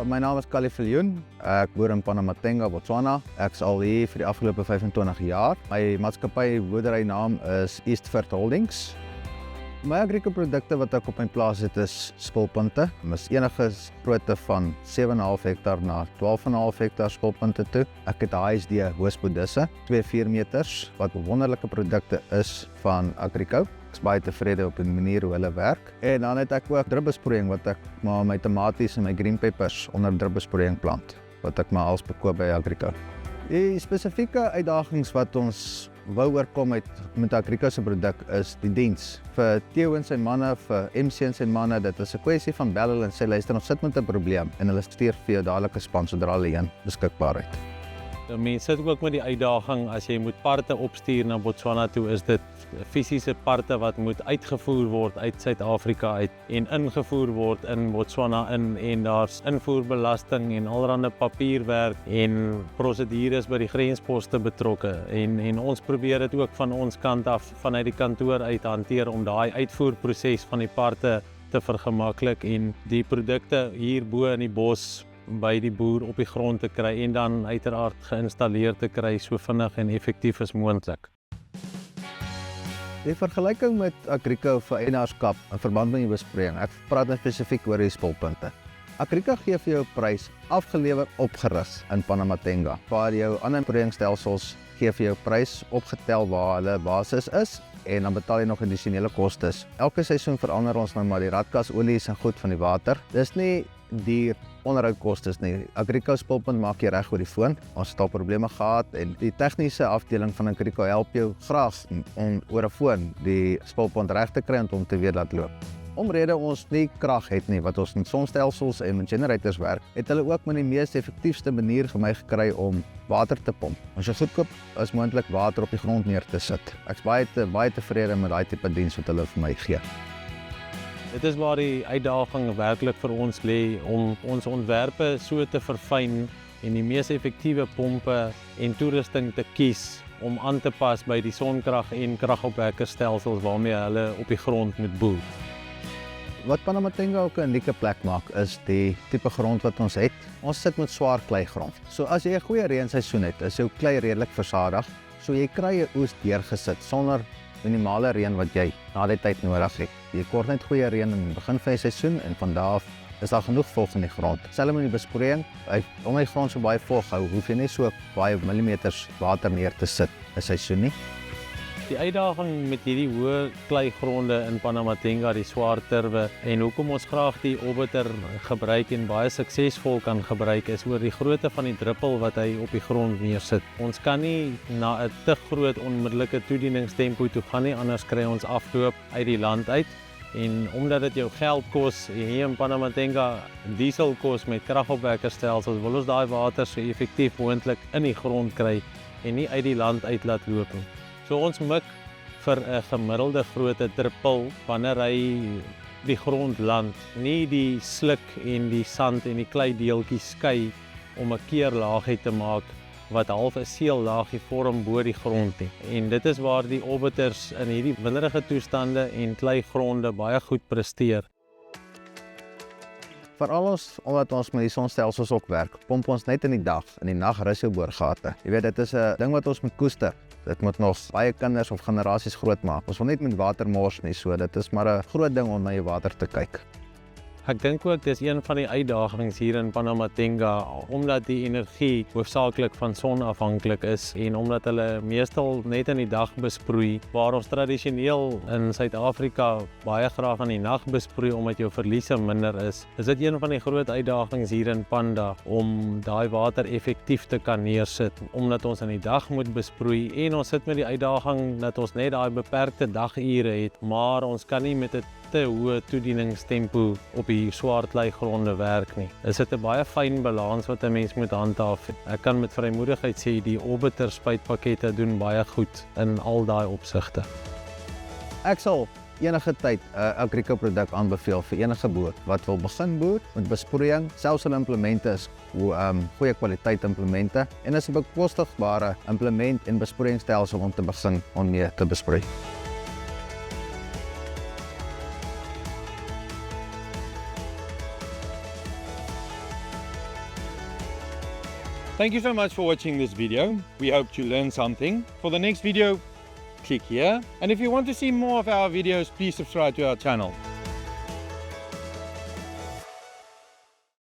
My naam is Callie Viljoen. Ek boer in Panamatenga, Botswana. Ek is al hier vir die afgelope 25 jaar. My maatskappy boerderynaam is Eastford Holdings. My agrikoprodukte wat ek op my plaas het is spulpunte. Mis enige grootte van 7,5 hektar na 12,5 hektar spulpunte toe. Ek het HSD hoospodusse, 2 4 meters, wat wonderlike produkte is van Agrico. Ek is baie tevrede op die manier hoe hulle werk. En dan het ek ook drupbesproeiing wat ek maar my tomaties en my green peppers onder drupbesproeiing plant, wat ek maar als bekoop by Agrico. Die spesifieke uitdagings wat ons wou oorkom met Agrico se produk is die diens. Vir Theo en sy manne, vir MC en sy manne, dit is 'n kwessie van bel hulle en sê luister, ons sit met 'n probleem en hulle stuur vir jou dadelik 'n span sodra hulle een beskikbaar het. Mense sit ook met die uitdaging as jy moet parte opstuur na Botswana toe, is dit fisiese parte wat moet uitgevoer word uit Suid-Afrika uit en ingevoer word in Botswana en daar's invoerbelasting en allerlei papierwerk en prosedures by die grensposte betrokke en ons probeer dit ook van ons kant af vanuit die kantoor uit hanteer om daai uitvoerproses van die parte te vergemaklik en die produkte hier bo in die bos by die boer op die grond te kry en dan uiteraard geïnstalleer te kry so vinnig en effektief as moontlik. Die vergelyking met Agrico vir eienaarskap in verband met die besproeiing, ek praat nou spesifiek oor die spulpunte. Agrico gee vir jou prys afgelewer opgerig in Panamatenga, waar jou ander besproeiingsstelsels gee vir jou prys opgetel waar hulle basis is en dan betaal jy nog addisionele kostes. Elke seisoen verander ons nou maar die radkasolies en goed van die water. Dis nie duur onderhoudkostes nie. Agrico spulpunt maak jy reg oor die foon. Ons het al probleme gehad en die tegniese afdeling van Agrico help jou graag om oor 'n foon die spulpunt reg te kry en om te weer laat loop. Omrede ons nie krag het nie, wat ons met sonstelsels en met generators werk, het hulle ook met die mees effektiefste manier vir my gekry om water te pomp. Ons is goedkoop as moontlik water op die grond neer te sit. Ek is baie tevrede met daai tipe diens wat hulle vir my gee. Dit is waar die uitdaging werklik vir ons lê om ons ontwerpe so te verfyn en die mees effektiewe pompe en toerusting te kies om aan te pas by die sonkrag en kragopwekkerstelsels waarmee hulle op die grond moet boer. Wat Panamatenga ook 'n unieke plek maak is die tipe grond wat ons het. Ons sit met swaar kleigrond. So as jy 'n goeie reënseisoen het, is jou klei redelik versadig. So jy kry 'n oes deurgesit sonder minimale reën wat jy na die tyd nodig het. Jy kort net goeie reën in die begin van die seisoen en van daar af is daar genoeg vog in die grond. Selfs met die besproeiing, omdat die grond so baie vog hou, hoef jy nie so baie millimeters water neer te sit 'n seisoen nie. Die uitdaging met hierdie hoë kleigronde in Panamatenga, die swaar turwe en hoekom ons graag die orbiter gebruik en baie suksesvol kan gebruik is oor die grootte van die druppel wat hy op die grond neersit. Ons kan nie na 'n te groot onmiddellike toedieningstempo toe gaan nie, anders kry ons afloop uit die land uit. En omdat dit jou geld kos, hier in Panamatenga diesel kos met kragopwekkerstelsels, wil ons daai water so effektief moontlik in die grond kry en nie uit die land uit laat loop nie. So ons mik vir 'n gemiddelde grootte druppel wanneer hy die grond land, nie die sluk en die sand en die kleideeltjies skei om 'n keerlaagie te maak wat half 'n seellaagie vorm bo die grond nie. En dit is waar die orbiters in hierdie winderige toestande en kleigronde baie goed presteer. Veral omdat ons met die sonstelsels ook werk, pomp ons net in die dag. In die nag rus jou boorgate. Jy weet, dit is 'n ding wat ons moet koester. Dit moet nog baie kinders of generasies groot maak. Ons wil net met water mors nie, so dit is maar 'n groot ding om na jou water te kyk. Ek dink ook dis een van die uitdagings hier in Panamatenga, omdat die energie hoofsaaklik van son afhanklik is en omdat hulle meestal net in die dag besproei, waar ons tradisioneel in Suid-Afrika baie graag aan die nag besproei omdat jou verliese minder is dit een van die groot uitdagings hier in Panda om daai water effektief te kan neersit, omdat ons in die dag moet besproei en ons sit met die uitdaging dat ons net daai beperkte dagure het, maar ons kan nie met 'n te hoë toedieningstempo op die swaar kleigronde werk nie. Is dit 'n baie fyn balans wat 'n mens moet handhaaf. Ek kan met vrymoedigheid sê die orbiter spuitpakkette doen baie goed in al daai opsigte. Ek sal enige tyd 'n Agrico produk aanbeveel vir enige boer wat wil begin boer met besproeiing. Selfs hulle implemente is goeie kwaliteit implemente en is 'n bekostigbare implement en besproeiingsstelsel om te begin om mee te besproei. Thank you so much for watching this video. We hope you learned something. For the next video, click here. And if you want to see more of our videos, please subscribe to our channel.